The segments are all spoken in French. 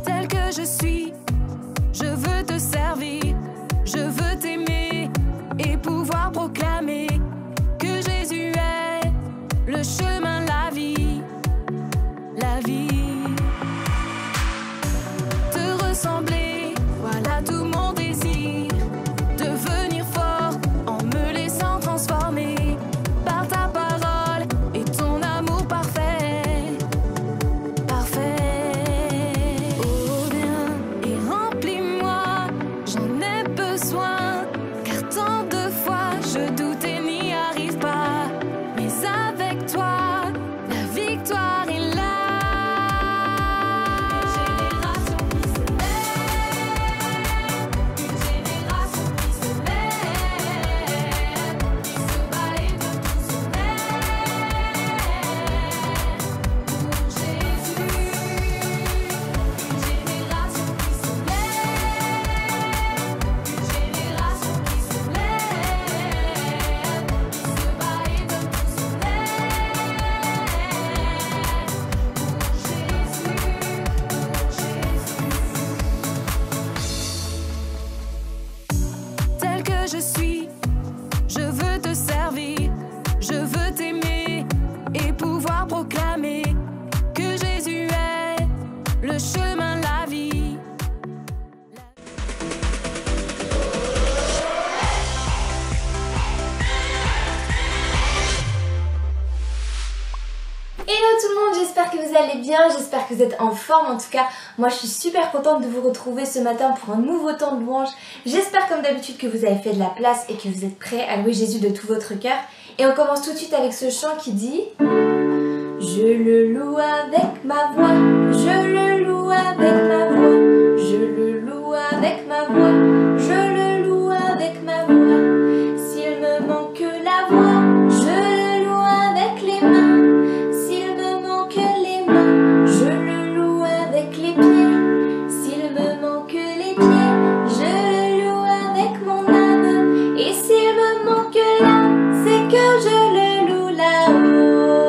Tel que je suis, je veux te servir, je veux t'aimer et pouvoir proclamer que Jésus est le chemin, la vie, la vie. Te ressembler, voilà tout mon désir, devenir fort en me laissant transformer par ta parole et ton amour parfait, parfait. Oh viens et remplis-moi, j'en ai besoin, car tant de fois je doute et n'y arrive pas, mais avec toi, la victoire est là. Une génération qui se lève, qui se bat et debout se lève pour Jésus. Une génération qui se lève, une génération qui se lève, qui se bat et debout se lève pour Jésus, pour Jésus. Tel que je suis, je veux te servir, je veux t'aimer et pouvoir proclamer que Jésus est le chemin, la vie. Hello tout le monde, j'espère que vous allez bien, j'espère que vous êtes en forme. En tout cas, moi je suis super contente de vous retrouver ce matin pour un nouveau temps de louange. J'espère comme d'habitude que vous avez fait de la place et que vous êtes prêts à louer Jésus de tout votre cœur. Et on commence tout de suite avec ce chant qui dit: je le loue avec ma voix, je le loue avec ma voix, je le loue avec ma voix, je le loue avec ma voix. S'il me manque la voix, je le loue avec les mains. S'il me manque les mains, je le loue avec les pieds. S'il me manque les pieds, je le loue avec mon âme. Et s'il me manque l'âme, c'est que je le loue là-haut.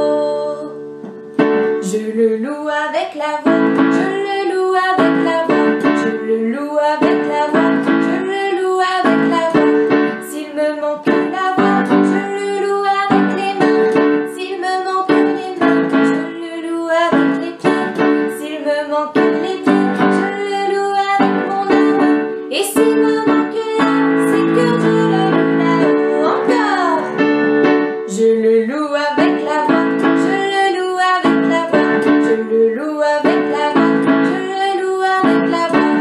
Je le loue avec la voix, je le loue avec la voix, je le loue avec la voix, je le loue avec la voix. S'il me manque la voix, je le loue avec les mains. S'il me manque les mains, je le loue avec les pieds. S'il me manque les pieds, je le loue avec mon âme. Et s'il me manque l'âme, c'est que je le loue là-haut. Encore. Je le loue avec la voix, je le loue avec la voix, je le loue avec la voix, je le loue avec la voix.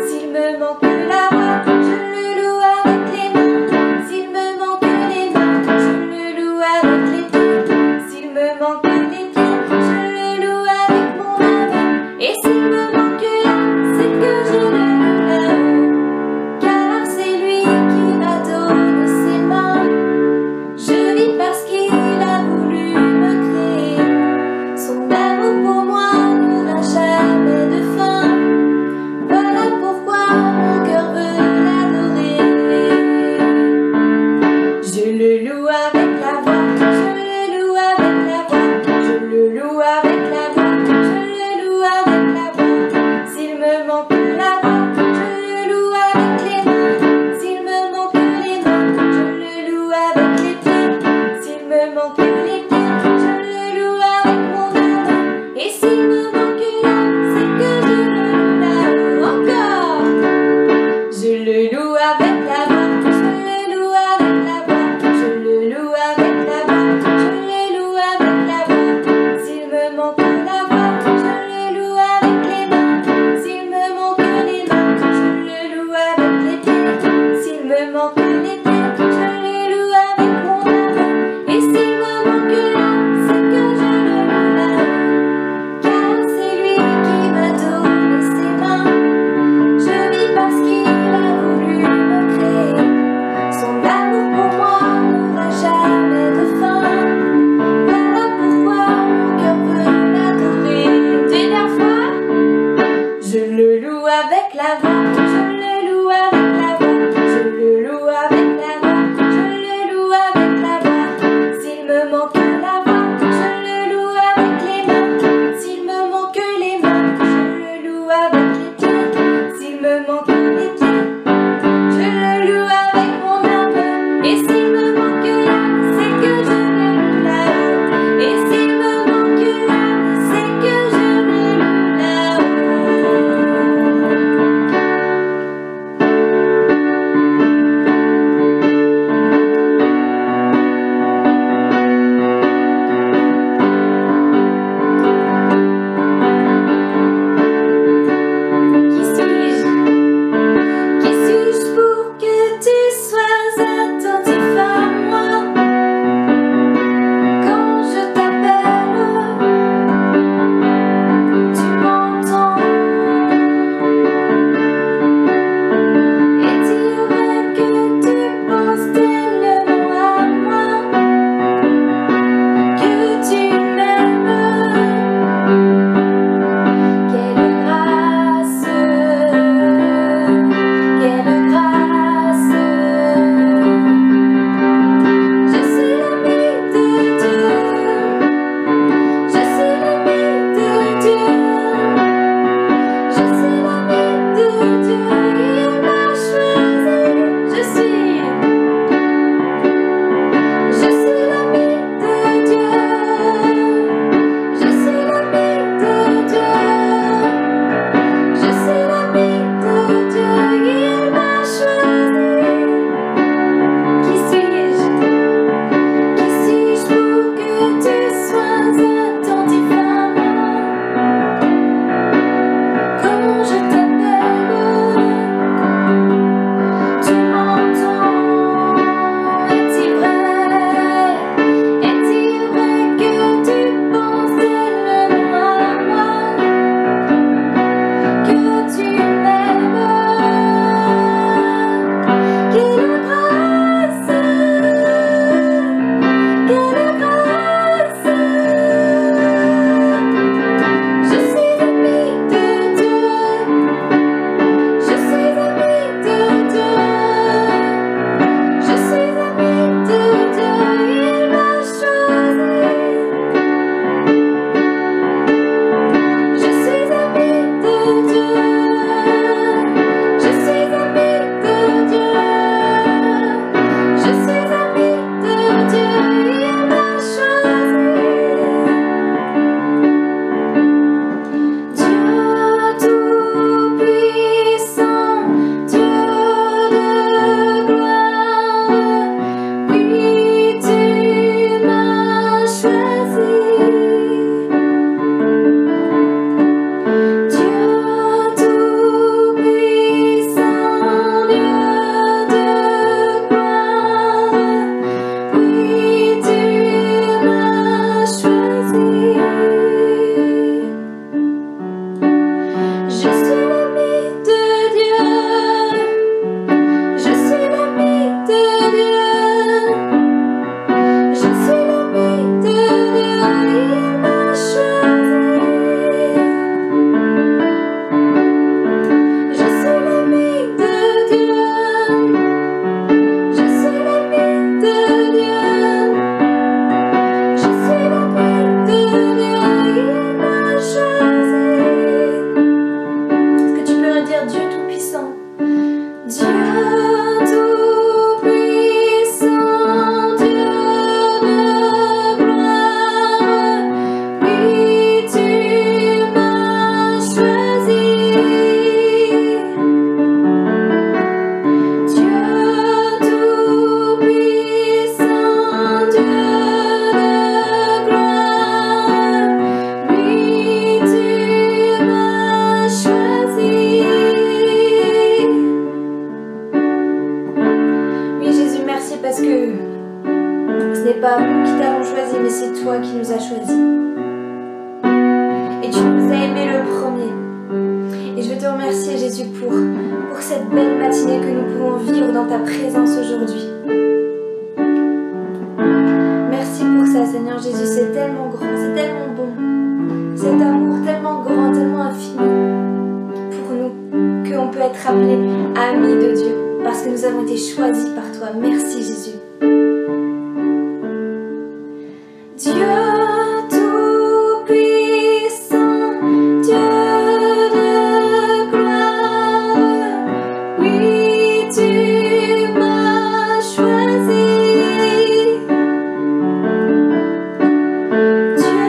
S'il me manque la voix, je le loue avec les mains. S'il me manque les mains, je le loue avec les pieds. S'il me manque les pieds, je le loue avec mon âme. Et s'il me remercier Jésus pour cette belle matinée que nous pouvons vivre dans ta présence aujourd'hui. Merci pour ça, Seigneur Jésus, c'est tellement grand, c'est tellement bon. Cet amour tellement grand, tellement infini pour nous, qu'on peut être appelé amis de Dieu, parce que nous avons été choisis par toi. Merci Jésus. Dieu tout-puissant, Dieu de gloire, oui, tu m'as choisi. Dieu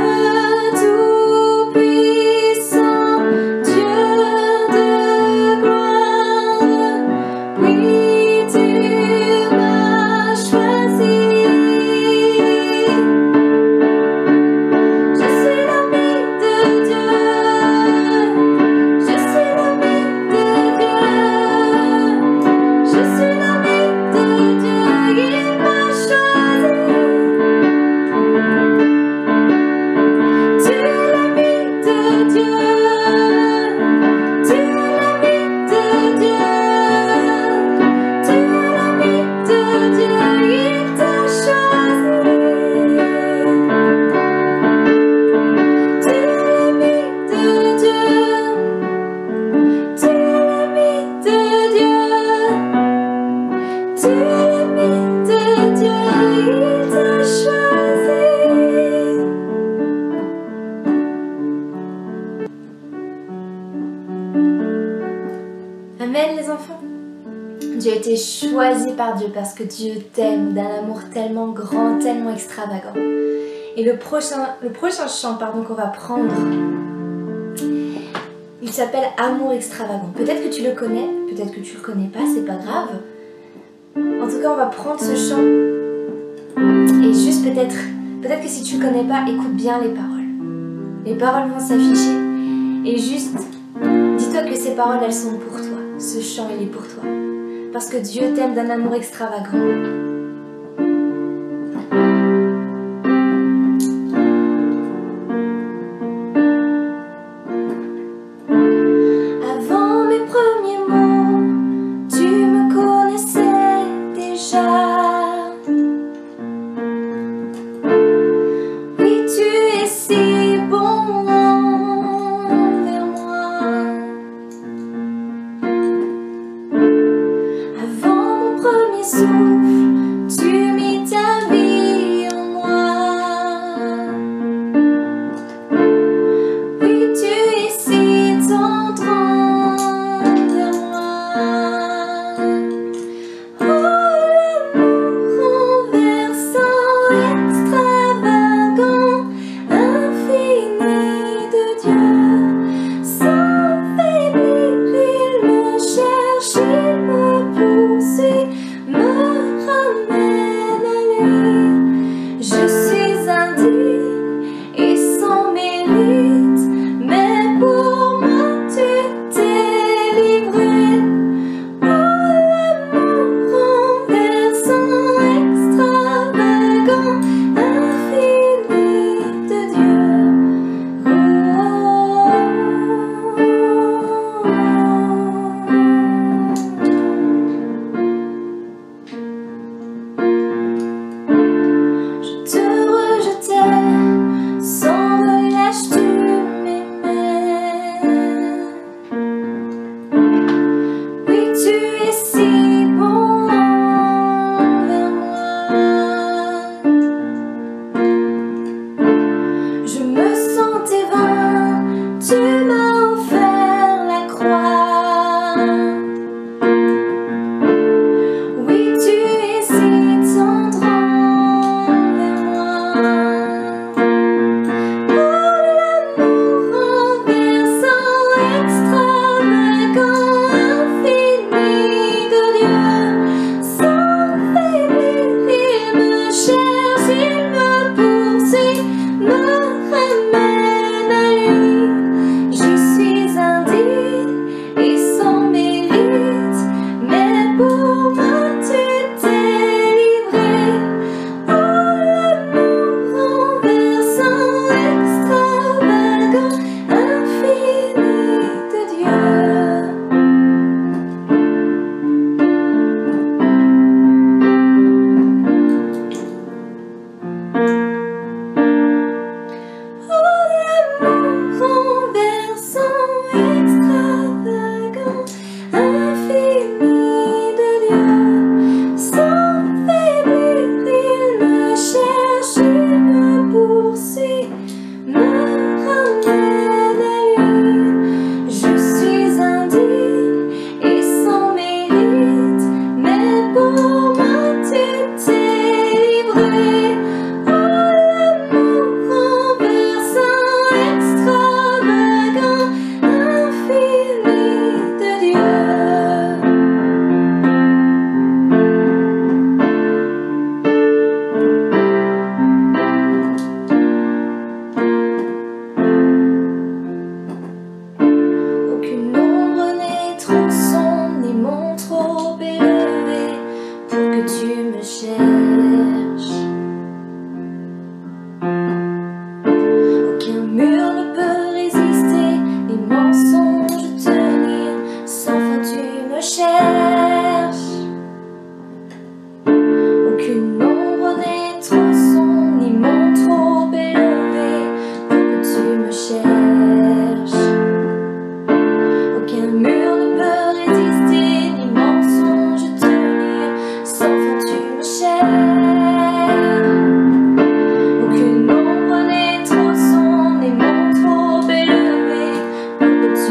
tout-puissant, Dieu de gloire, oui, tu m'as choisi. Je suis l'ami de Dieu, je suis l'ami de Dieu, je suis l'ami de Dieu, il m'a choisi. Tu es l'ami de Dieu, tu es l'ami de Dieu, tu es l'ami de Dieu, il t'a choisi. Tu es l'ami de Dieu, tu es l'ami de Dieu, tu es l'ami de Dieu, il t'a choisi. Amen les enfants. Tu as été choisi par Dieu parce que Dieu t'aime d'un amour tellement grand, tellement extravagant. Et le prochain chant qu'on va prendre, il s'appelle Amour extravagant. Peut-être que tu le connais, peut-être que tu le connais pas, c'est pas grave. En tout cas, on va prendre ce chant et juste peut-être que si tu le connais pas, écoute bien les paroles. Les paroles vont s'afficher et juste dis-toi que ces paroles, elles sont pour toi. Ce chant, il est pour toi. Parce que Dieu t'aime d'un amour extravagant. Avant mes premiers mots, tu me connaissais déjà. Oui, tu es si bon envers moi. Avant mon premier souffle,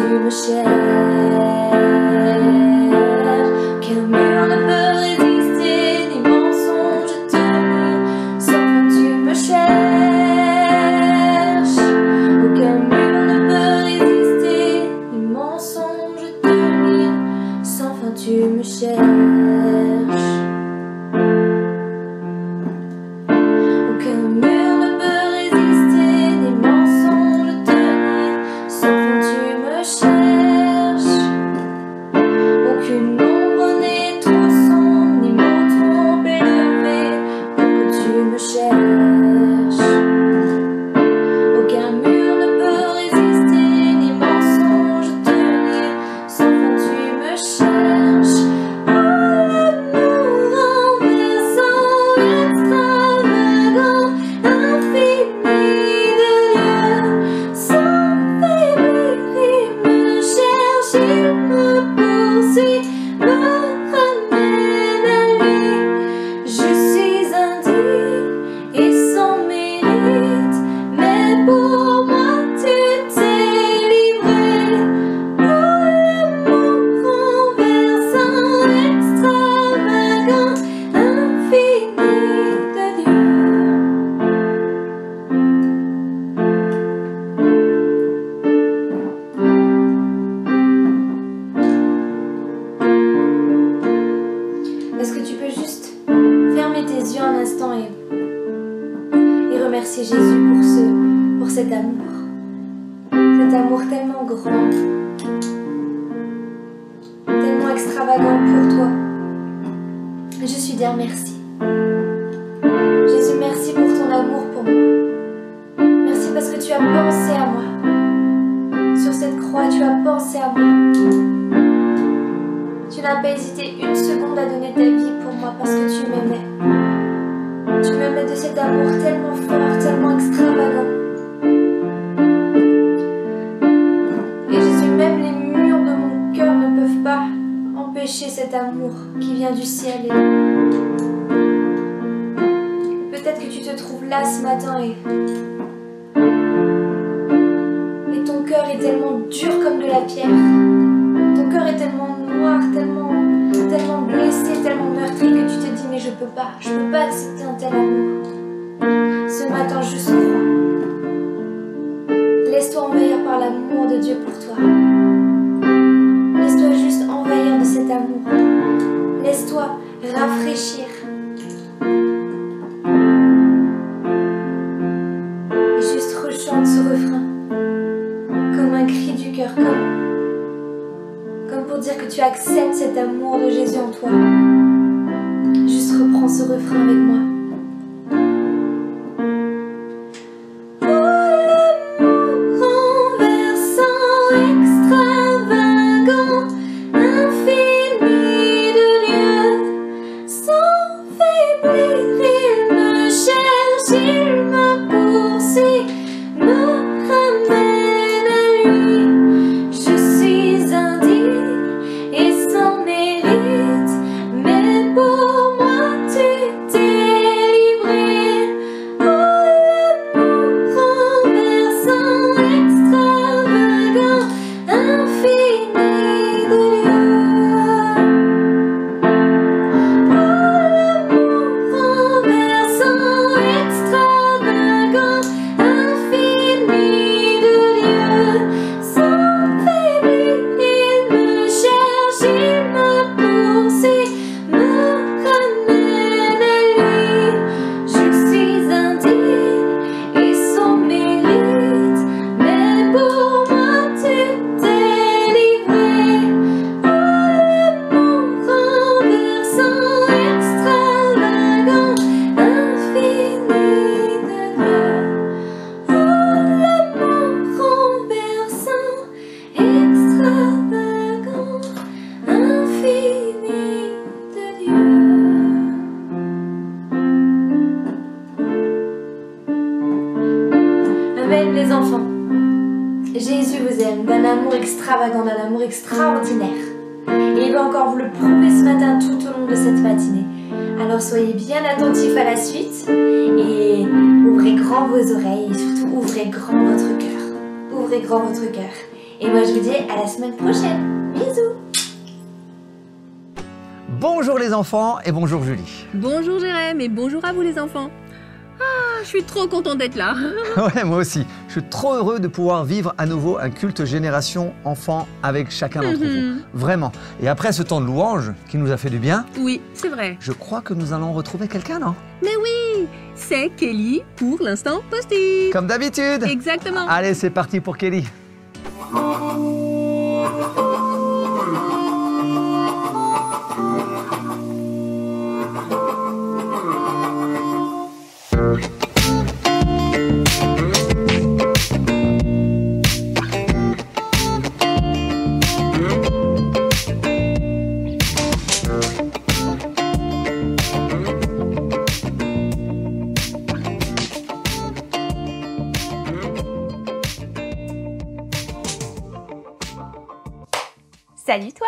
me cherches. Aucun mur ne peut résister, ni mensonge tenir. Sans fin tu me cherches. Aucun mur ne peut résister, ni mensonge tenir. Sans fin tu me cherches. Aucun mur ne peut résister, ni mensonge tenir. Sans fin tu me cherches. Aucune ombre n'est trop sombre, ni mot trop élevé pour que tu me cherches. Aucun mur ne peut résister, ni mensonge tenir. Sans fin tu me cherches. Oh, l'amour renversant, extravagant, infini de Dieu. Sans faiblir, il me cherche, il me poursuit, me ramène à lui. Je suis indigne et sans mérite, mais pour moi tu t'es livré. Oh, l'amour renversant, extravagant, infini de Dieu. Est-ce que tu peux juste fermer tes yeux un instant et remercier Jésus pour cet amour tellement grand, tellement extravagant pour toi. Je suis dire merci. Jésus, merci pour ton amour pour moi. Merci parce que tu as pensé à moi. Sur cette croix, tu as pensé à moi. Tu n'as pas hésité une seconde à donner ta vie pour moi parce que tu m'aimais. Tu m'aimais de cet amour tellement fort, tellement extravagant. Et Jésus, même les murs de mon cœur ne peuvent pas empêcher cet amour qui vient du ciel. Et peut-être que tu te trouves là ce matin et ton cœur est tellement dur comme de la pierre. Ton cœur est tellement noir, tellement blessé, tellement meurtri que tu te dis mais je peux pas accepter un tel amour. Ce matin, juste crois. Laisse-toi envahir par l'amour de Dieu pour toi. Laisse-toi juste envahir de cet amour. Laisse-toi rafraîchir. Et juste rechante ce refrain comme un cri du cœur, comme pour dire que tu acceptes cet amour de Jésus en toi. Juste reprends ce refrain avec moi. Oh, l'amour renversant, extravagant, infini de Dieu. Sans faiblir, il me cherche, il me poursuit, me ramène à lui. Je suis indigne et sans mérite, mais pour moi tu t'es livré. Oh, l'amour renversant, extravagant, infini de Dieu. Oh, l'amour renversant, extravagant, infini de Dieu. Sans faiblir, il me cherche, il me poursuit, me ramène à lui. Je suis indigne et sans mérite, mais pour moi tu t'es livré. Oh, l'amour renversant, extravagant, infini de Dieu. Oh, l'amour renversant, extravagant, infini de Dieu. Amen les enfants. Jésus vous aime d'un amour extravagant, d'un amour extraordinaire. Et il va encore vous le prouver ce matin tout au long de cette matinée. Alors soyez bien attentifs à la suite et ouvrez grand vos oreilles et surtout ouvrez grand votre cœur. Ouvrez grand votre cœur Et moi je vous dis à la semaine prochaine. Bisous. Bonjour les enfants et bonjour Julie. Bonjour Jérém et bonjour à vous les enfants. Ah, je suis trop contente d'être là. Ouais, moi aussi. Je suis trop heureux de pouvoir vivre à nouveau un culte génération enfant avec chacun d'entre vous. Vraiment. Et après ce temps de louange qui nous a fait du bien, Oui, c'est vrai. je crois que nous allons retrouver quelqu'un, non? Mais oui, c'est Kelly pour l'instant post-it. Comme d'habitude. Exactement. Allez, c'est parti pour Kelly. Salut toi.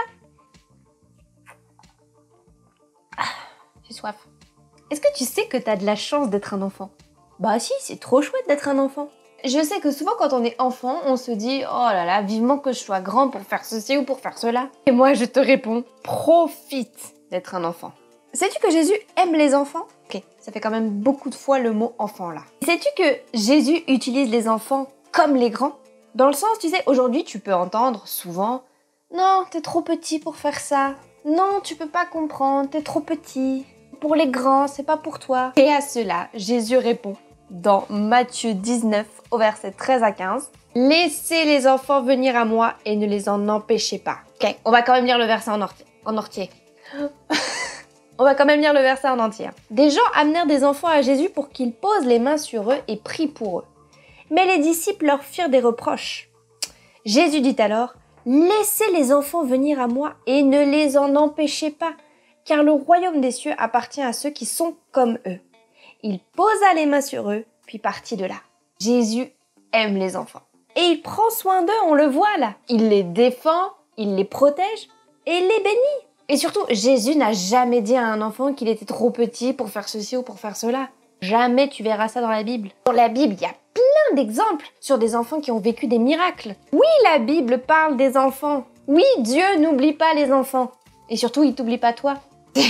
J'ai soif. Est-ce que tu sais que t'as de la chance d'être un enfant? Bah si, c'est trop chouette d'être un enfant. Je sais que souvent quand on est enfant, on se dit « Oh là là, vivement que je sois grand pour faire ceci ou pour faire cela ». Et moi je te réponds « Profite d'être un enfant ». Sais-tu que Jésus aime les enfants? Ok, ça fait quand même beaucoup de fois le mot « enfant » là. Sais-tu que Jésus utilise les enfants comme les grands? Dans le sens, tu sais, aujourd'hui tu peux entendre souvent « Non, t'es trop petit pour faire ça. Non, tu peux pas comprendre, t'es trop petit. Pour les grands, c'est pas pour toi. » Et à cela, Jésus répond dans Matthieu 19, au verset 13 à 15. « Laissez les enfants venir à moi et ne les en empêchez pas. » Ok, on va quand même lire le verset en entier. On va quand même lire le verset en entier. Des gens amenèrent des enfants à Jésus pour qu'il pose les mains sur eux et prie pour eux. Mais les disciples leur firent des reproches. Jésus dit alors: « Laissez les enfants venir à moi et ne les en empêchez pas, car le royaume des cieux appartient à ceux qui sont comme eux. » Il posa les mains sur eux, puis partit de là. Jésus aime les enfants. Et il prend soin d'eux, on le voit là. Il les défend, il les protège et il les bénit. Et surtout, Jésus n'a jamais dit à un enfant qu'il était trop petit pour faire ceci ou pour faire cela. Jamais tu verras ça dans la Bible. Dans la Bible, il y a plein d'exemples sur des enfants qui ont vécu des miracles. Oui, la Bible parle des enfants. Oui, Dieu n'oublie pas les enfants. Et surtout, il t'oublie pas toi.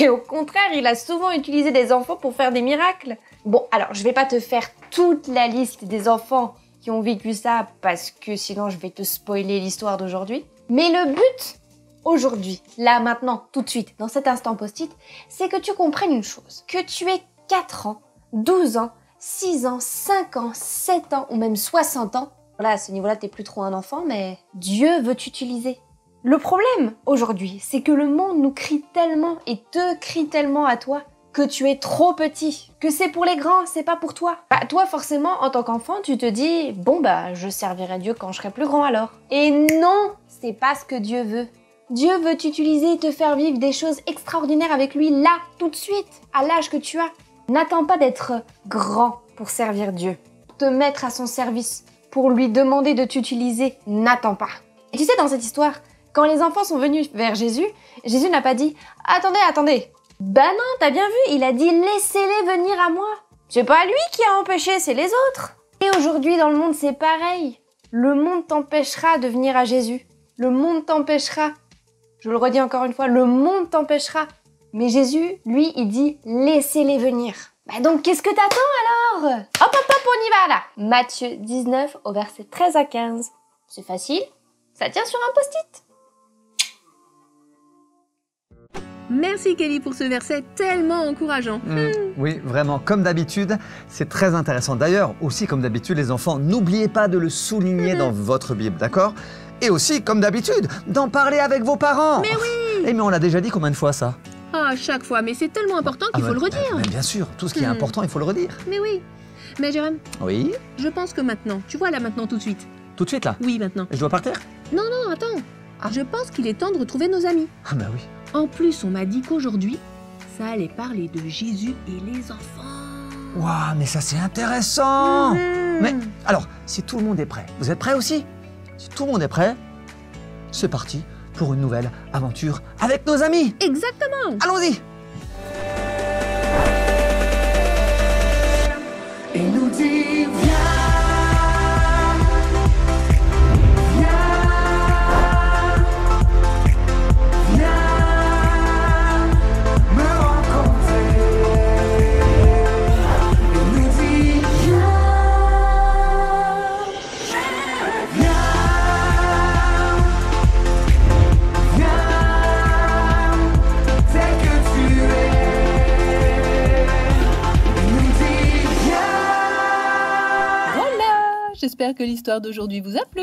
Et au contraire, il a souvent utilisé des enfants pour faire des miracles. Bon, alors, je vais pas te faire toute la liste des enfants qui ont vécu ça, parce que sinon, je vais te spoiler l'histoire d'aujourd'hui. Mais le but, aujourd'hui, là, maintenant, tout de suite, dans cet instant post-it, c'est que tu comprennes une chose. Que tu aies 4 ans, 12 ans, 6 ans, 5 ans, 7 ans ou même 60 ans. Là, à ce niveau-là, t'es plus trop un enfant, mais Dieu veut t'utiliser. Le problème, aujourd'hui, c'est que le monde nous crie tellement et te crie tellement à toi que tu es trop petit, que c'est pour les grands, c'est pas pour toi. Bah, toi, forcément, en tant qu'enfant, tu te dis « Bon, bah, je servirai Dieu quand je serai plus grand alors. » Et non, c'est pas ce que Dieu veut. Dieu veut t'utiliser et te faire vivre des choses extraordinaires avec lui, là, tout de suite, à l'âge que tu as. N'attends pas d'être grand pour servir Dieu, te mettre à son service, pour lui demander de t'utiliser, n'attends pas. Et tu sais, dans cette histoire, quand les enfants sont venus vers Jésus, Jésus n'a pas dit « Attendez, attendez !» Bah non, t'as bien vu, il a dit « Laissez-les venir à moi !» C'est pas lui qui a empêché, c'est les autres. Et aujourd'hui, dans le monde, c'est pareil. Le monde t'empêchera de venir à Jésus. Le monde t'empêchera. Je le redis encore une fois, le monde t'empêchera. Mais Jésus, lui, il dit « Laissez-les venir !» Bah donc, qu'est-ce que t'attends alors? Hop, hop, hop, on y va là. Matthieu 19, au verset 13 à 15. C'est facile, ça tient sur un post-it. Merci Kelly pour ce verset tellement encourageant. Oui, vraiment, comme d'habitude, c'est très intéressant. D'ailleurs, aussi comme d'habitude, les enfants, n'oubliez pas de le souligner dans votre Bible, d'accord? Et aussi, comme d'habitude, d'en parler avec vos parents. Mais oui! Eh mais on l'a déjà dit combien de fois ça? Ah, à chaque fois, mais c'est tellement important qu'il faut le redire. Mais bien sûr, tout ce qui est important, il faut le redire. Mais oui. Mais Jérém, Oui? je pense que maintenant, tu vois là maintenant tout de suite. Tout de suite là? Oui, maintenant. Je dois partir? Non, non, attends. Je pense qu'il est temps de retrouver nos amis. Ah bah oui. En plus, on m'a dit qu'aujourd'hui, ça allait parler de Jésus et les enfants. Waouh, mais ça c'est intéressant. Mais alors, si tout le monde est prêt, vous êtes prêts aussi? Si tout le monde est prêt, c'est parti pour une nouvelle aventure avec nos amis. Exactement. Allons-y. Et nous dit viens, viens. j'espère que l'histoire d'aujourd'hui vous a plu.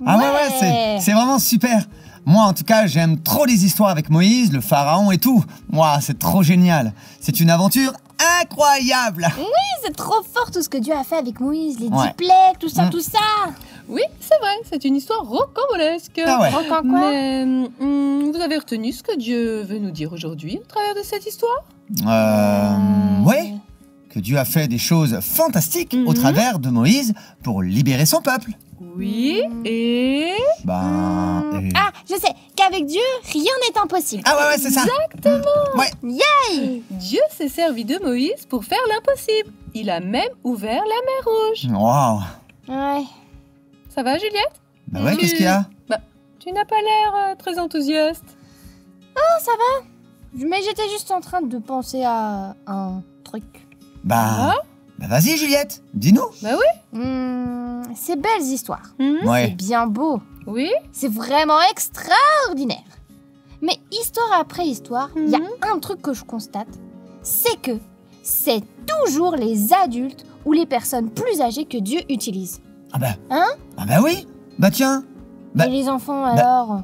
Ah ouais, c'est vraiment super. Moi, en tout cas, j'aime trop les histoires avec Moïse, le pharaon et tout. Moi, c'est trop génial. C'est une aventure incroyable. C'est trop fort tout ce que Dieu a fait avec Moïse, les 10 Ouais. plaies, tout ça, tout ça. Oui, c'est vrai, c'est une histoire rocambolesque. Ah ouais. Encore quoi? Mais vous avez retenu ce que Dieu veut nous dire aujourd'hui au travers de cette histoire? Ouais. Que Dieu a fait des choses fantastiques au travers de Moïse pour libérer son peuple. Oui, et... Ah, je sais, qu'avec Dieu, rien n'est impossible. Ah ouais, c'est ça. Exactement. Ouais. Yay! Dieu s'est servi de Moïse pour faire l'impossible. Il a même ouvert la mer Rouge. Wow. Ouais. Ça va, Juliette? Bah ouais, qu'est-ce qu'il y a? Tu n'as pas l'air très enthousiaste. Mais j'étais juste en train de penser à un truc. Bah vas-y, Juliette, dis-nous. Bah oui. Ces belles histoires. Mhm. Ouais. C'est bien beau. Oui. C'est vraiment extraordinaire. Mais histoire après histoire, il y a un truc que je constate, c'est que c'est toujours les adultes ou les personnes plus âgées que Dieu utilise. Ah bah. Hein? Ah bah oui. Bah tiens. Bah, Et les enfants alors?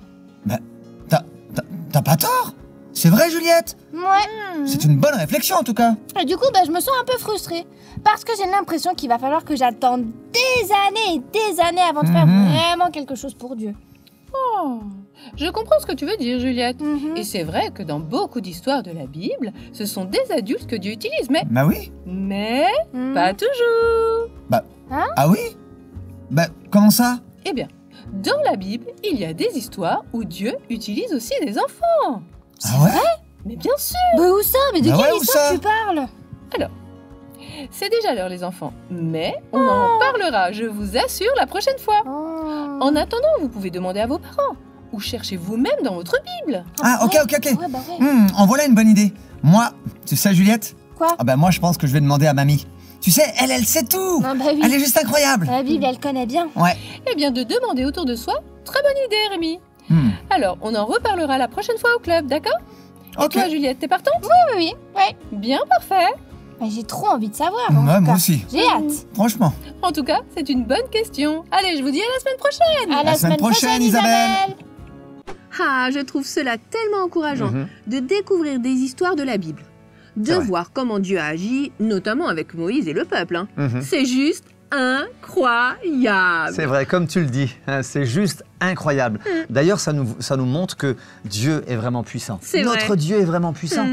T'as pas tort. C'est vrai, Juliette. Ouais. C'est une bonne réflexion en tout cas. Et du coup, je me sens un peu frustrée. Parce que j'ai l'impression qu'il va falloir que j'attende des années et des années avant de faire vraiment quelque chose pour Dieu. Oh, je comprends ce que tu veux dire, Juliette. Et c'est vrai que dans beaucoup d'histoires de la Bible, ce sont des adultes que Dieu utilise, mais Bah oui. pas toujours. Ah oui. Bah comment ça? Eh bien, dans la Bible, il y a des histoires où Dieu utilise aussi des enfants. Ah ouais. Mais bien sûr, Où ça? Mais de Bah ouais, quelle où histoire ça? tu parles? c'est déjà l'heure les enfants. Mais on en parlera, je vous assure, la prochaine fois. En attendant, vous pouvez demander à vos parents ou chercher vous-même dans votre Bible. Ah ok. Ouais, bah ouais. En voilà une bonne idée. Moi, tu sais Juliette? Quoi? Ah bah moi je pense que je vais demander à mamie. Tu sais, elle sait tout. Ah bah oui. Elle est juste incroyable. La Bible, elle connaît bien. Ouais. Eh bien, de demander autour de soi, très bonne idée, Rémi. Alors, on en reparlera la prochaine fois au club, d'accord? Et Ok. toi, Juliette, t'es partante? Oui. Ouais. Bien, parfait. J'ai trop envie de savoir. en Ouais, tout moi cas. aussi. J'ai hâte. Franchement. En tout cas, c'est une bonne question. Allez, je vous dis à la semaine prochaine. À la semaine prochaine, Isabelle. Ah, je trouve cela tellement encourageant de découvrir des histoires de la Bible, de C'est vrai. voir comment Dieu a agi, notamment avec Moïse et le peuple. C'est juste incroyable. C'est vrai, comme tu le dis, hein, c'est juste incroyable. D'ailleurs, ça nous montre que Dieu est vraiment puissant. C'est vrai. Notre Dieu est vraiment puissant.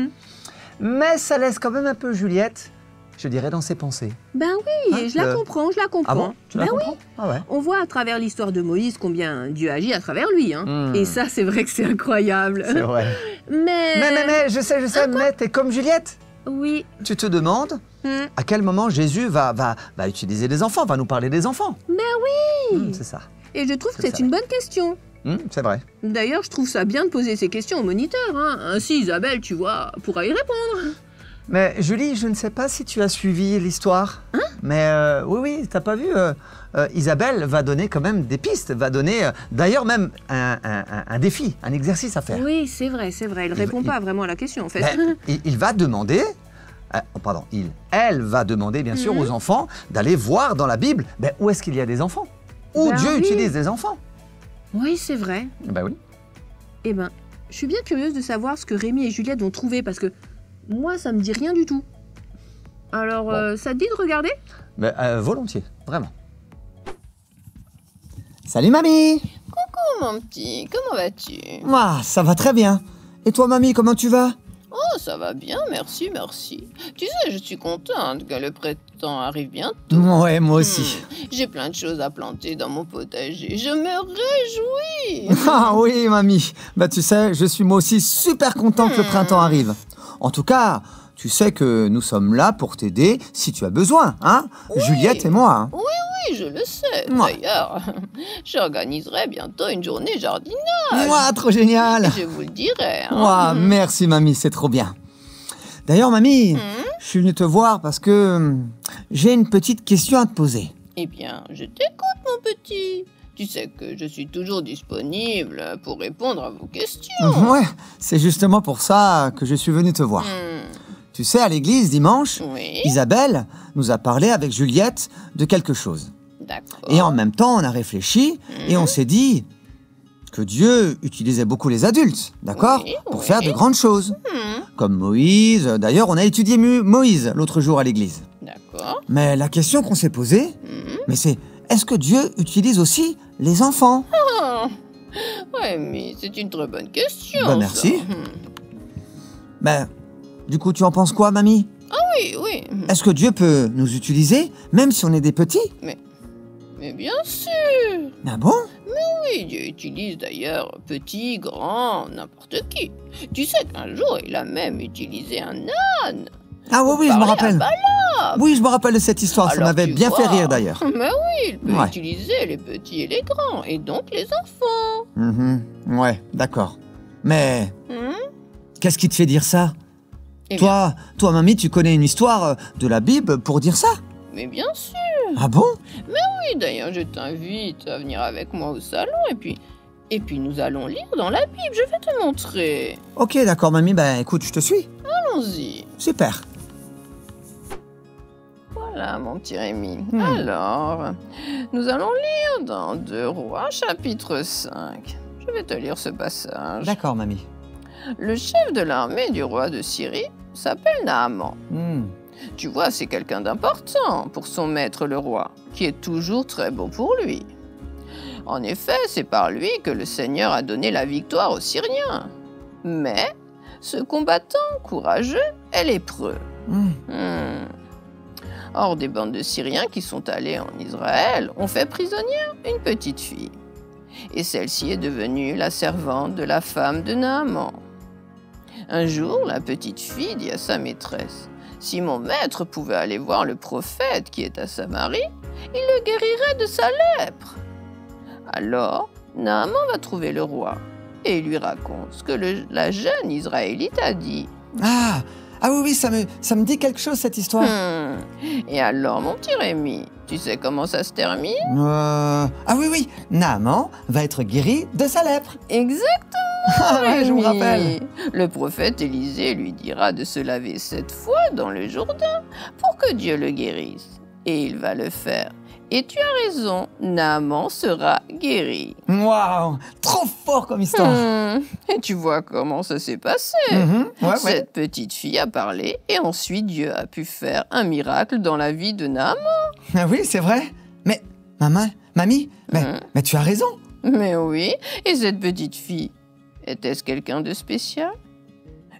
Mais ça laisse quand même un peu Juliette, je dirais, dans ses pensées. Ben oui, Hein, je la comprends. Ah bon? Tu la Ben oui. comprends? Ah ouais. On voit à travers l'histoire de Moïse combien Dieu agit à travers lui. Et ça, c'est vrai que c'est incroyable. C'est vrai. Mais, je sais, mais t'es comme Juliette. Oui. Tu te demandes à quel moment Jésus va utiliser des enfants, va nous parler des enfants. Ben oui. C'est ça. Et je trouve que C'est c'est ça. une bonne question. C'est vrai. D'ailleurs, je trouve ça bien de poser ces questions au moniteur. Ainsi, Isabelle, tu vois, pourra y répondre. Mais Julie, je ne sais pas si tu as suivi l'histoire. Mais oui, t'as pas vu Isabelle va donner quand même des pistes, va donner d'ailleurs même un défi, un exercice à faire. Oui, c'est vrai. Elle répond pas vraiment à la question, en fait. Ben, il va demander, elle va demander bien sûr aux enfants d'aller voir dans la Bible où est-ce qu'il y a des enfants, où Ben Dieu oui. utilise des enfants. Oui, c'est vrai. Ben oui. Eh ben, je suis bien curieuse de savoir ce que Rémi et Juliette vont trouver, parce que moi, ça me dit rien du tout. Alors, ça te dit de regarder? Volontiers, vraiment. Salut mamie. Oh, mon petit, comment vas-tu? Ah, ça va très bien. Et toi mamie, comment tu vas? Oh, ça va bien, merci. Tu sais, je suis contente que le printemps arrive bientôt. Ouais, moi aussi. J'ai plein de choses à planter dans mon potager. Je me réjouis. Ah oui, mamie. Tu sais, je suis moi aussi super content que le printemps arrive. En tout cas, tu sais que nous sommes là pour t'aider si tu as besoin, hein? Oui. Juliette et moi. Hein? Oui, je le sais. Ouais. D'ailleurs, j'organiserai bientôt une journée jardinage. Ouah, trop génial. Je vous le dirai. Ouah, merci mamie, c'est trop bien. D'ailleurs, mamie, je suis venu te voir parce que j'ai une petite question à te poser. Eh bien, je t'écoute, mon petit. Tu sais que je suis toujours disponible pour répondre à vos questions. Ouais, c'est justement pour ça que je suis venu te voir. Tu sais, à l'église, dimanche, Oui. Isabelle nous a parlé avec Juliette de quelque chose. D'accord. Et en même temps, on a réfléchi et on s'est dit que Dieu utilisait beaucoup les adultes, d'accord, Oui, pour oui. faire de grandes choses. Hmm, Comme Moïse. D'ailleurs, on a étudié Moïse l'autre jour à l'église. D'accord. Mais la question qu'on s'est posée, mais c'est est-ce que Dieu utilise aussi les enfants? Ah, ouais, mais c'est une très bonne question. Bah, merci. ça. Ben, du coup, tu en penses quoi, mamie? Oui, oui. Est-ce que Dieu peut nous utiliser, même si on est des petits? Mais bien sûr. Ah bon? Oui, Dieu utilise d'ailleurs petit, grand, n'importe qui. Tu sais qu'un jour, il a même utilisé un âne. Ah oui, je me Parler à rappelle. Balaam. Oui, je me rappelle de cette histoire, ça Alors, m'avait tu bien fait vois. rire d'ailleurs. Mais oui, il peut Ouais. utiliser les petits et les grands, et donc les enfants. Ouais, d'accord. Mais Hmm. qu'est-ce qui te fait dire ça? Eh bien, Toi, mamie, tu connais une histoire de la Bible pour dire ça? mais bien sûr. Ah bon? Oui, d'ailleurs, je t'invite à venir avec moi au salon, et puis nous allons lire dans la Bible. Je vais te montrer. Ok, d'accord, mamie, ben écoute, je te suis. Allons-y. Super. Voilà, mon petit Rémi. Alors, nous allons lire dans 2 Rois, chapitre 5. Je vais te lire ce passage. D'accord, mamie. Le chef de l'armée du roi de Syrie s'appelle Naaman. Tu vois, c'est quelqu'un d'important pour son maître le roi, qui est toujours très bon pour lui. En effet, c'est par lui que le Seigneur a donné la victoire aux Syriens. Mais ce combattant courageux est lépreux. Or, des bandes de Syriens qui sont allés en Israël ont fait prisonnière une petite fille. Et celle-ci est devenue la servante de la femme de Naaman. Un jour, la petite fille dit à sa maîtresse: « Si mon maître pouvait aller voir le prophète qui est à Samarie, il le guérirait de sa lèpre. » Alors, Naaman va trouver le roi et il lui raconte ce que la jeune Israélite a dit. Ah oui, ça me dit quelque chose cette histoire. Et alors, mon petit Rémi, tu sais comment ça se termine? Ah oui, Naaman va être guéri de sa lèpre. Exactement. Ah ouais, je me Rémi. rappelle. Le prophète Élisée lui dira de se laver 7 fois dans le Jourdain pour que Dieu le guérisse. Et il va le faire. Et tu as raison, Naaman sera guéri. Waouh, trop fort comme histoire. Et tu vois comment ça s'est passé. Ouais. Cette petite fille a parlé et ensuite Dieu a pu faire un miracle dans la vie de Naaman. Ah oui, c'est vrai. Mais, mamie, mais tu as raison. Mais oui, et cette petite fille, était-ce quelqu'un de spécial?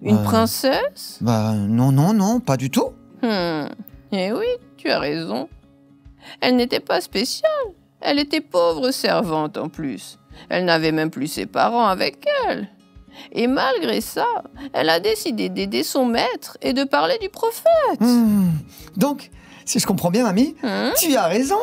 Une princesse? Bah non, pas du tout. Eh oui, tu as raison. Elle n'était pas spéciale. Elle était pauvre servante en plus. Elle n'avait même plus ses parents avec elle. Et malgré ça, elle a décidé d'aider son maître et de parler du prophète. Donc, si je comprends bien, mamie, tu as raison.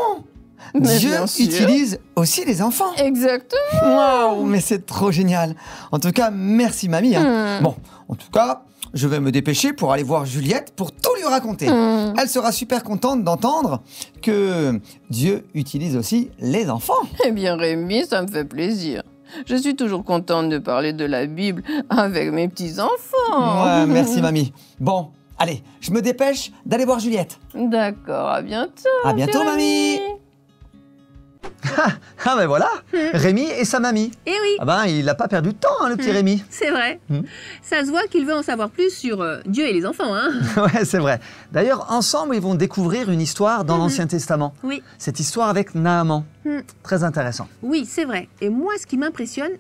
Mais Dieu bien sûr. utilise aussi les enfants. Exactement. Waouh, mais c'est trop génial. En tout cas, merci, mamie. Bon, en tout cas, je vais me dépêcher pour aller voir Juliette pour tout lui raconter. Elle sera super contente d'entendre que Dieu utilise aussi les enfants. Eh bien, Rémi, ça me fait plaisir. Je suis toujours contente de parler de la Bible avec mes petits-enfants. Ouais, merci, mamie. Bon, allez, je me dépêche d'aller voir Juliette. D'accord, à bientôt. À bientôt, petit mamie. Rémi. Ah ben voilà, Rémi et sa mamie. Eh oui, Ah ben, il n'a pas perdu de temps, hein, le petit Rémi. c'est vrai. Ça se voit qu'il veut en savoir plus sur Dieu et les enfants, hein. Ouais, c'est vrai. D'ailleurs, ensemble, ils vont découvrir une histoire dans l'Ancien Testament. Oui. Cette histoire avec Naaman. Très intéressant. Oui, c'est vrai. Et moi, ce qui m'impressionne,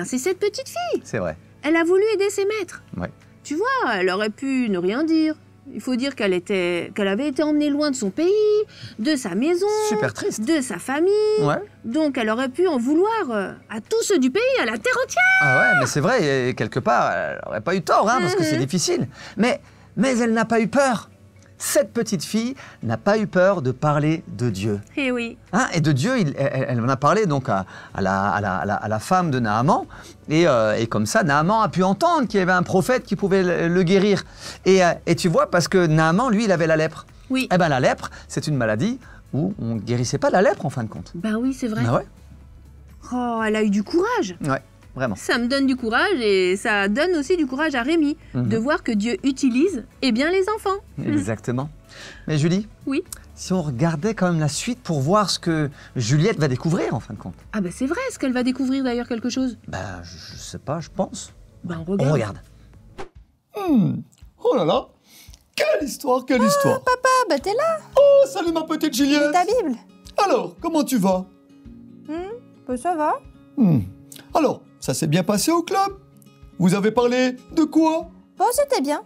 c'est cette petite fille. C'est vrai. Elle a voulu aider ses maîtres. Ouais. Tu vois, elle aurait pu ne rien dire. Il faut dire qu'elle avait été emmenée loin de son pays, de sa maison, Super triste. de sa famille. Ouais. Donc elle aurait pu en vouloir à tous ceux du pays, à la terre entière. Ah ouais, mais c'est vrai, et quelque part, elle n'aurait pas eu tort, hein, parce que c'est difficile. Mais elle n'a pas eu peur. Cette petite fille n'a pas eu peur de parler de Dieu. Eh oui. Hein, et de Dieu, elle en a parlé donc à la femme de Naaman. Et comme ça, Naaman a pu entendre qu'il y avait un prophète qui pouvait le guérir. Et tu vois, parce que Naaman, lui, il avait la lèpre. Oui. Eh bien, la lèpre, c'est une maladie où on ne guérissait pas de la lèpre, en fin de compte. Ben oui, c'est vrai. Ah ouais, Oh, elle a eu du courage. ouais, vraiment. Ça me donne du courage et ça donne aussi du courage à Rémi de voir que Dieu utilise bien les enfants. Exactement. Mais Julie, Oui. si on regardait quand même la suite pour voir ce que Juliette va découvrir en fin de compte. Ah bah c'est vrai, est-ce qu'elle va découvrir d'ailleurs quelque chose? Ben, je sais pas, je pense. Ben On regarde. Oh là là, quelle histoire, quelle histoire. Papa, bah t'es là, Oh, salut ma petite Juliette. ta Bible. Alors, comment tu vas? Bah ça va. Alors, ça s'est bien passé au club? Vous avez parlé de quoi? Bon, c'était bien.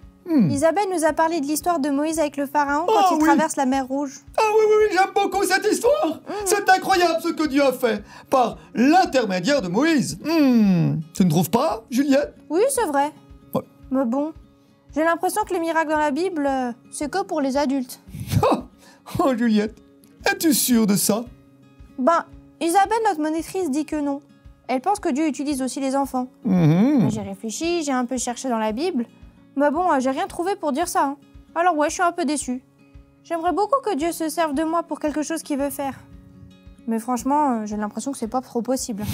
Isabelle nous a parlé de l'histoire de Moïse avec le pharaon quand il oui. traverse la mer Rouge. Ah oui, j'aime beaucoup cette histoire. C'est incroyable ce que Dieu a fait par l'intermédiaire de Moïse. Tu ne trouves pas, Juliette? Oui, c'est vrai. Ouais. Mais bon, j'ai l'impression que les miracles dans la Bible, c'est que pour les adultes. Oh, Juliette, es-tu sûre de ça? Ben, Isabelle, notre monitrice, dit que non. Elle pense que Dieu utilise aussi les enfants. J'ai réfléchi, j'ai un peu cherché dans la Bible. Mais bon, j'ai rien trouvé pour dire ça. Hein. Alors ouais, je suis un peu déçue. J'aimerais beaucoup que Dieu se serve de moi pour quelque chose qu'il veut faire. Mais franchement, j'ai l'impression que c'est pas trop possible.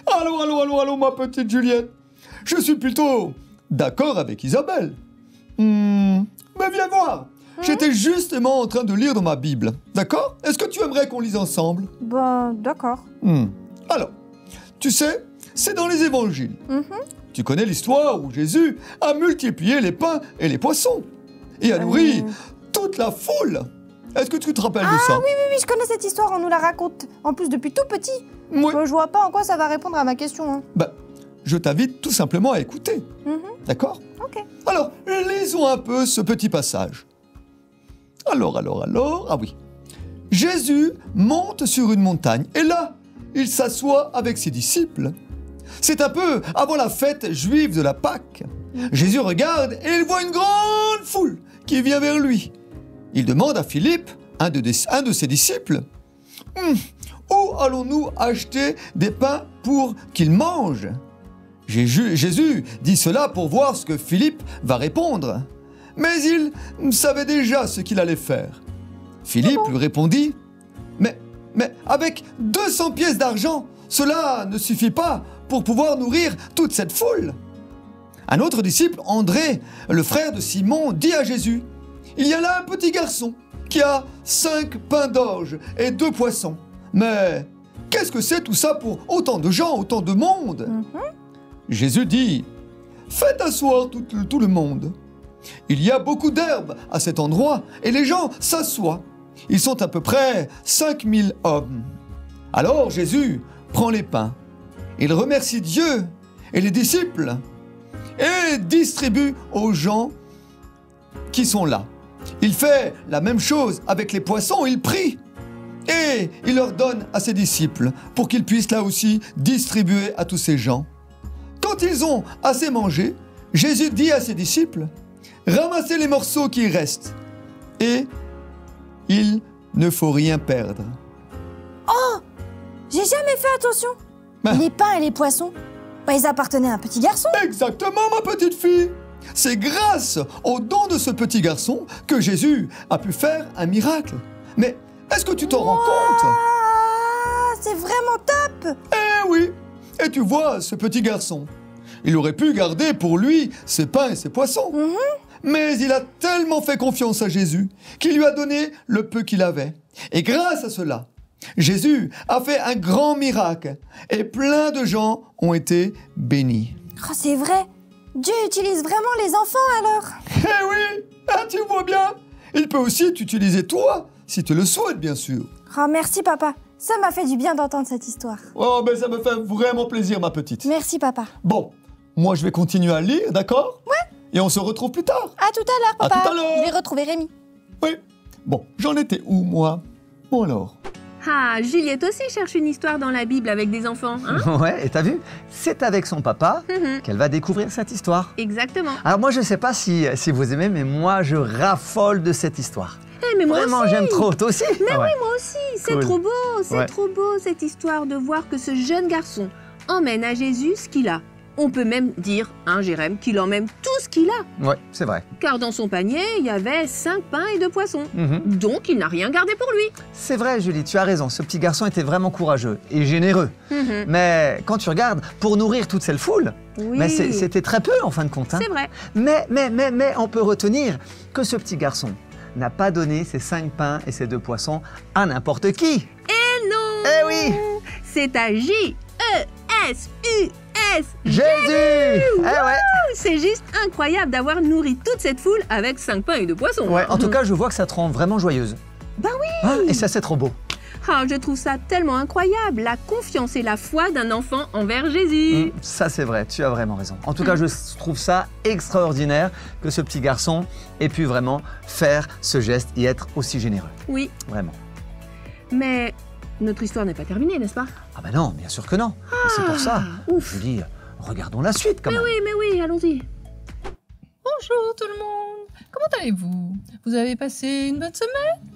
Allô, ma petite Juliette. Je suis plutôt d'accord avec Isabelle. Mais viens voir. J'étais justement en train de lire dans ma Bible. D'accord? Est-ce que tu aimerais qu'on lise ensemble? Ben, d'accord. Alors, tu sais, c'est dans les évangiles. Tu connais l'histoire où Jésus a multiplié les pains et les poissons et a nourri toute la foule. Est-ce que tu te rappelles de ça? Oui, je connais cette histoire, on nous la raconte. En plus, depuis tout petit. Oui. Je vois pas en quoi ça va répondre à ma question. Hein. Ben, je t'invite tout simplement à écouter. D'accord? Ok. Alors, lisons un peu ce petit passage. Alors, ah oui. Jésus monte sur une montagne et là, il s'assoit avec ses disciples. C'est un peu avant la fête juive de la Pâque. Jésus regarde et il voit une grande foule qui vient vers lui. Il demande à Philippe, un de ses disciples, « Où allons-nous acheter des pains pour qu'ils mangent ?» Jésus dit cela pour voir ce que Philippe va répondre. Mais il savait déjà ce qu'il allait faire. Philippe lui répondit, mais avec 200 pièces d'argent, cela ne suffit pas pour pouvoir nourrir toute cette foule. Un autre disciple, André, le frère de Simon, dit à Jésus, il y a là un petit garçon qui a 5 pains d'orge et 2 poissons. Mais qu'est-ce que c'est tout ça pour autant de gens, autant de monde? Jésus dit, faites asseoir tout le monde. Il y a beaucoup d'herbes à cet endroit et les gens s'assoient. Ils sont à peu près 5000 hommes. Alors Jésus prend les pains. Il remercie Dieu et les disciples et distribue aux gens qui sont là. Il fait la même chose avec les poissons, il prie et il leur donne à ses disciples pour qu'ils puissent là aussi distribuer à tous ces gens. Quand ils ont assez mangé, Jésus dit à ses disciples, ramassez les morceaux qui restent et il ne faut rien perdre. Oh, j'ai jamais fait attention. Les pains et les poissons, ils appartenaient à un petit garçon. Exactement, ma petite fille. C'est grâce au don de ce petit garçon que Jésus a pu faire un miracle. Mais est-ce que tu t'en rends compte? Ah, c'est vraiment top. Eh oui. Et tu vois, ce petit garçon, il aurait pu garder pour lui ses pains et ses poissons. Mais il a tellement fait confiance à Jésus qu'il lui a donné le peu qu'il avait. Et grâce à cela, Jésus a fait un grand miracle et plein de gens ont été bénis. Oh, c'est vrai. Dieu utilise vraiment les enfants alors. Eh oui, tu vois bien. Il peut aussi t'utiliser toi, si tu le souhaites bien sûr. Oh, merci papa. Ça m'a fait du bien d'entendre cette histoire. Oh, ben ça me fait vraiment plaisir, ma petite. Merci papa. Bon, moi je vais continuer à lire, d'accord? Ouais. Et on se retrouve plus tard. À tout à l'heure, papa. À tout à l'heure. Je vais retrouver Rémi. Oui. Bon, j'en étais où, moi? Bon alors. Ah, Juliette aussi cherche une histoire dans la Bible avec des enfants, hein? Ouais, et t'as vu? C'est avec son papa qu'elle va découvrir cette histoire. Exactement. Alors moi, je sais pas si vous aimez, mais moi, je raffole de cette histoire. Eh, mais moi Vraiment, aussi. j'aime trop. Toi aussi? Mais Ah ouais. oui, moi aussi. C'est Cool. trop beau, c'est Ouais. trop beau cette histoire de voir que ce jeune garçon emmène à Jésus ce qu'il a. On peut même dire, hein, Jérém, qu'il emmène tout ce qu'il a. Ouais, c'est vrai. Car dans son panier, il y avait 5 pains et 2 poissons. Donc, il n'a rien gardé pour lui. C'est vrai, Julie, tu as raison. Ce petit garçon était vraiment courageux et généreux. Mais quand tu regardes, pour nourrir toute cette foule, Oui, mais c'était très peu en fin de compte. Hein. c'est vrai. Mais on peut retenir que ce petit garçon n'a pas donné ses 5 pains et ses 2 poissons à n'importe qui. Et non! Eh oui! C'est à J-E-S-U-S! Jésus! Eh ouais! C'est juste incroyable d'avoir nourri toute cette foule avec 5 pains et 2 poissons. Ouais, en tout cas, je vois que ça te rend vraiment joyeuse. Bah oui! Ah, et ça, c'est trop beau. Ah, je trouve ça tellement incroyable, la confiance et la foi d'un enfant envers Jésus. Ça, c'est vrai, tu as vraiment raison. En tout cas, je trouve ça extraordinaire que ce petit garçon ait pu vraiment faire ce geste et être aussi généreux. Oui, Vraiment. mais notre histoire n'est pas terminée, n'est-ce pas? Ah bah non, bien sûr que non. Et c'est pour ça. Ouf. Je dis, regardons la suite quand même. Mais oui, allons-y. Bonjour tout le monde. Comment allez-vous? Vous avez passé une bonne semaine?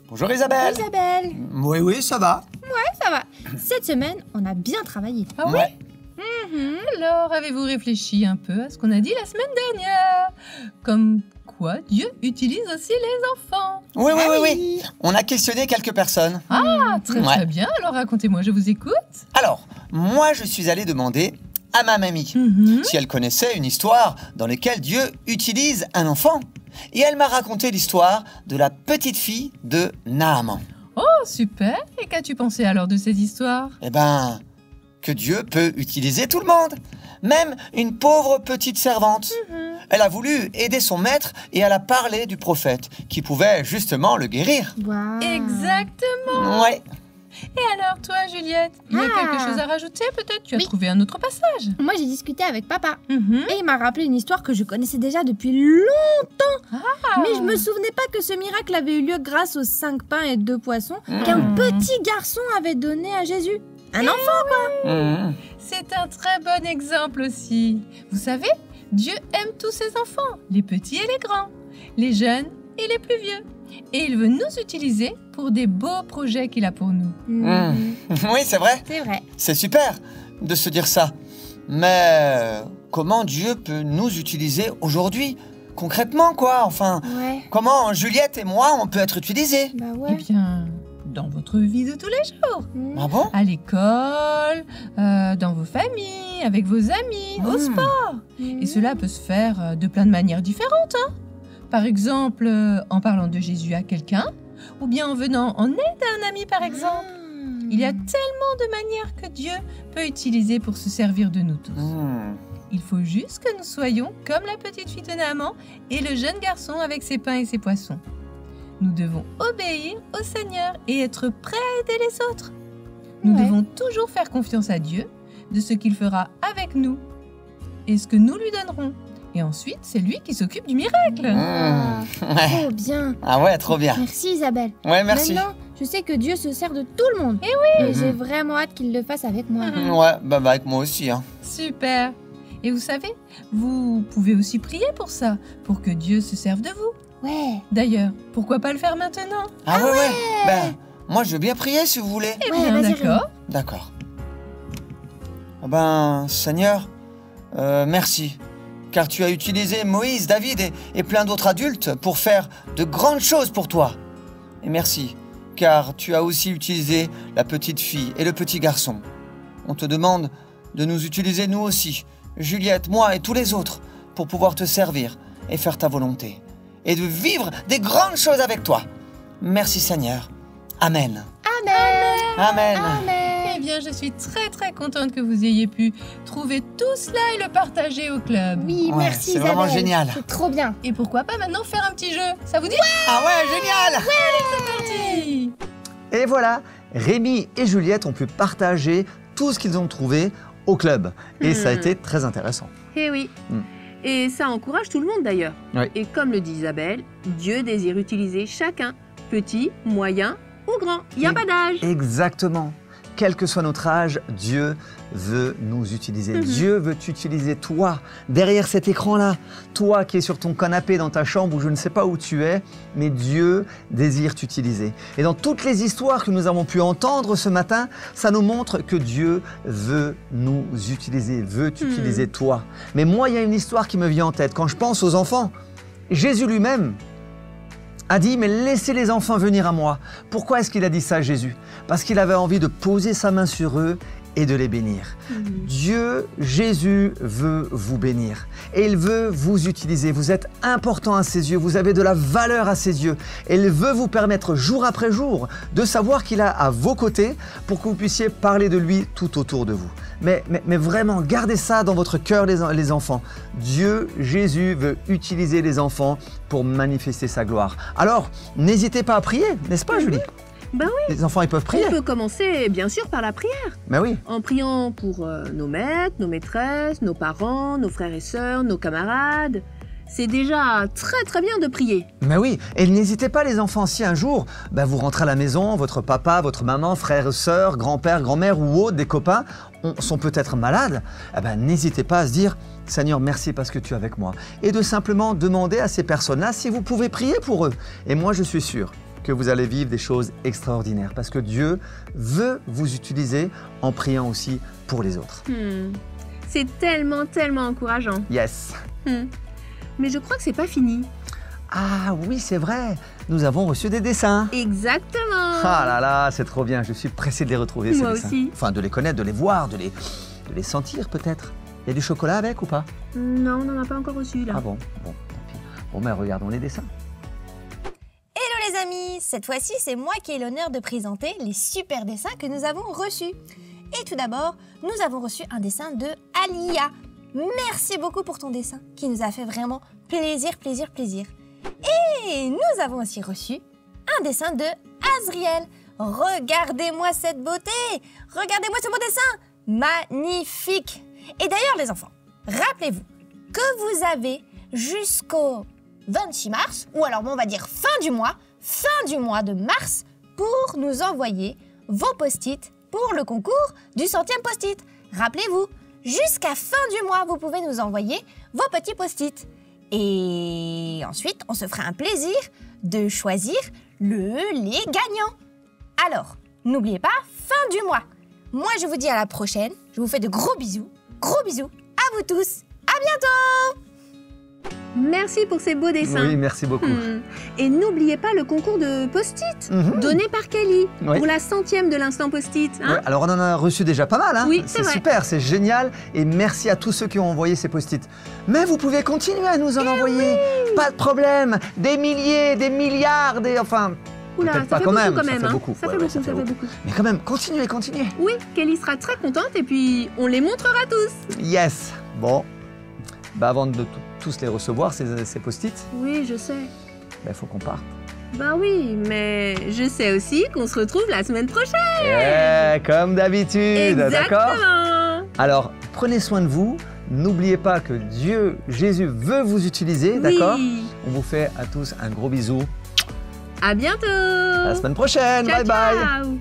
Bonjour Isabelle. Isabelle, Oui, ça va. ça va. Cette semaine, on a bien travaillé. Ah oui? Ouais. Alors, avez-vous réfléchi un peu à ce qu'on a dit la semaine dernière? Comme quoi Dieu utilise aussi les enfants. Oui. On a questionné quelques personnes. Ah, très Ouais. bien. Alors racontez-moi, je vous écoute. Alors, moi, je suis allé demander à ma mamie si elle connaissait une histoire dans laquelle Dieu utilise un enfant. Et elle m'a raconté l'histoire de la petite fille de Naaman. Oh, super. Et qu'as-tu pensé alors de cette histoire? Eh ben, que Dieu peut utiliser tout le monde, même une pauvre petite servante. Elle a voulu aider son maître et elle a parlé du prophète qui pouvait justement le guérir. Waouh. Exactement. Ouais. Et alors toi, Juliette, il y a quelque chose à rajouter peut-être? Tu as trouvé un autre passage? Moi, j'ai discuté avec papa. Mhm. Et il m'a rappelé une histoire que je connaissais déjà depuis longtemps. Mais je me souvenais pas que ce miracle avait eu lieu grâce aux 5 pains et 2 poissons qu'un petit garçon avait donné à Jésus. Un enfant. C'est un très bon exemple aussi. Vous savez, Dieu aime tous ses enfants, les petits et les grands, les jeunes et les plus vieux. Et il veut nous utiliser pour des beaux projets qu'il a pour nous. Oui, c'est vrai. C'est vrai. C'est super de se dire ça. Mais comment Dieu peut nous utiliser aujourd'hui? Concrètement, quoi. Enfin, Ouais. comment Juliette et moi, on peut être utilisés? Bah Eh ouais. bien, dans votre vie de tous les jours, Ah bon? à l'école, dans vos familles, avec vos amis, au sport. Et cela peut se faire de plein de manières différentes. Hein. Par exemple, en parlant de Jésus à quelqu'un, ou bien en venant en aide à un ami, par exemple. Il y a tellement de manières que Dieu peut utiliser pour se servir de nous tous. Il faut juste que nous soyons comme la petite fille de Naaman et le jeune garçon avec ses pains et ses poissons. Nous devons obéir au Seigneur et être prêts à aider les autres. Nous devons toujours faire confiance à Dieu de ce qu'il fera avec nous et ce que nous lui donnerons. Et ensuite, c'est lui qui s'occupe du miracle. Ouais. Trop bien. Ah ouais, trop bien. Merci Isabelle. Ouais, merci. Maintenant, je sais que Dieu se sert de tout le monde. Et j'ai vraiment hâte qu'il le fasse avec moi. Ouais, bah avec moi aussi. Hein. Super. Et vous savez, vous pouvez aussi prier pour ça, pour que Dieu se serve de vous. Ouais. D'ailleurs, pourquoi pas le faire maintenant? Ah ouais. Ben, moi, je veux bien prier si vous voulez. Eh Ouais, bien, vas-y, d'accord. D'accord. Ah ben, Seigneur, merci. Car tu as utilisé Moïse, David et plein d'autres adultes pour faire de grandes choses pour toi. Et merci, car tu as aussi utilisé la petite fille et le petit garçon. On te demande de nous utiliser nous aussi, Juliette, moi et tous les autres, pour pouvoir te servir et faire ta volonté. Et de vivre des grandes choses avec toi. Merci Seigneur. Amen. Amen. Eh bien, je suis très très contente que vous ayez pu trouver tout cela et le partager au club. Oui, Ouais, merci c'est Isabelle. vraiment génial. C'est trop bien. Et pourquoi pas maintenant faire un petit jeu? Ça vous dit? Ah ouais, génial. Parti. Et voilà, Rémi et Juliette ont pu partager tout ce qu'ils ont trouvé au club. Et ça a été très intéressant. Eh oui. Et ça encourage tout le monde d'ailleurs. Oui. Et comme le dit Isabelle, Dieu désire utiliser chacun, petit, moyen ou grand. Il n'y a pas d'âge. Exactement. Quel que soit notre âge, Dieu veut nous utiliser. Dieu veut t'utiliser, toi, derrière cet écran-là. Toi qui es sur ton canapé dans ta chambre ou je ne sais pas où tu es, mais Dieu désire t'utiliser. Et dans toutes les histoires que nous avons pu entendre ce matin, ça nous montre que Dieu veut nous utiliser, veut t'utiliser toi. Mais moi, il y a une histoire qui me vient en tête. Quand je pense aux enfants, Jésus lui-même a dit, mais laissez les enfants venir à moi. Pourquoi est-ce qu'il a dit ça, Jésus? Parce qu'il avait envie de poser sa main sur eux et de les bénir. Dieu, Jésus veut vous bénir et il veut vous utiliser. Vous êtes important à ses yeux, vous avez de la valeur à ses yeux et il veut vous permettre jour après jour de savoir qu'il est à vos côtés pour que vous puissiez parler de lui tout autour de vous. Mais vraiment, gardez ça dans votre cœur les enfants. Dieu, Jésus veut utiliser les enfants pour manifester sa gloire. Alors, n'hésitez pas à prier, n'est-ce pas Julie? Bah oui. Les enfants, ils peuvent prier. On peut commencer, bien sûr, par la prière. Mais oui. En priant pour nos maîtres, nos maîtresses, nos parents, nos frères et sœurs, nos camarades. C'est déjà très très bien de prier. Mais oui, et n'hésitez pas les enfants, si un jour vous rentrez à la maison, votre papa, votre maman, frères et sœurs, grand-père, grand-mère ou autres, des copains sont peut-être malades, n'hésitez pas à se dire « Seigneur, merci parce que tu es avec moi » et de simplement demander à ces personnes-là si vous pouvez prier pour eux. Et moi, je suis sûr que vous allez vivre des choses extraordinaires parce que Dieu veut vous utiliser en priant aussi pour les autres. C'est tellement, tellement encourageant. Yes. Mais je crois que c'est pas fini. Ah oui, c'est vrai. Nous avons reçu des dessins. Exactement. Ah là là, c'est trop bien. Je suis pressé de les retrouver, ces Moi dessins. aussi. Enfin, de les connaître, de les voir, de les sentir peut-être. Il y a du chocolat avec ou pas? Non, on n'en a pas encore reçu là. Ah bon, tant pis. Bon, mais regardons les dessins. Hello les amis, cette fois-ci c'est moi qui ai l'honneur de présenter les super dessins que nous avons reçus. Et tout d'abord, nous avons reçu un dessin de Alia. Merci beaucoup pour ton dessin qui nous a fait vraiment plaisir. Et nous avons aussi reçu un dessin de Azriel. Regardez-moi cette beauté, regardez-moi ce beau dessin, magnifique. Et d'ailleurs les enfants, rappelez-vous que vous avez jusqu'au 26 mars, ou alors on va dire fin du mois de mars, pour nous envoyer vos post-it pour le concours du 100e post-it. Rappelez-vous, jusqu'à fin du mois, vous pouvez nous envoyer vos petits post-it. Et ensuite, on se fera un plaisir de choisir les gagnants. Alors, n'oubliez pas, fin du mois. Moi, je vous dis à la prochaine. Je vous fais de gros bisous. Gros bisous à vous tous. À bientôt! Merci pour ces beaux dessins. Oui, merci beaucoup. Et n'oubliez pas le concours de post-it donné par Kelly pour la 100e de l'instant post-it. Ouais, alors on en a reçu déjà pas mal. Oui, c'est super, c'est génial. Et merci à tous ceux qui ont envoyé ces post-it. Mais vous pouvez continuer à nous en envoyer. Oui. Pas de problème. Des milliers, des milliards, enfin... Oula, ça pas fait quand beaucoup même. quand même. Ça fait beaucoup. Ça fait beaucoup. Mais quand même, continuez. Oui, Kelly sera très contente et puis on les montrera tous. Yes. Bon. Avant de tous les recevoir, ces post-it. Oui, je sais. Il faut qu'on parte. Bah oui, mais je sais aussi qu'on se retrouve la semaine prochaine. Comme d'habitude, d'accord? Alors, prenez soin de vous. N'oubliez pas que Dieu, Jésus, veut vous utiliser, d'accord? On vous fait à tous un gros bisou. À bientôt. À la semaine prochaine. Ciao, bye bye. Ciao.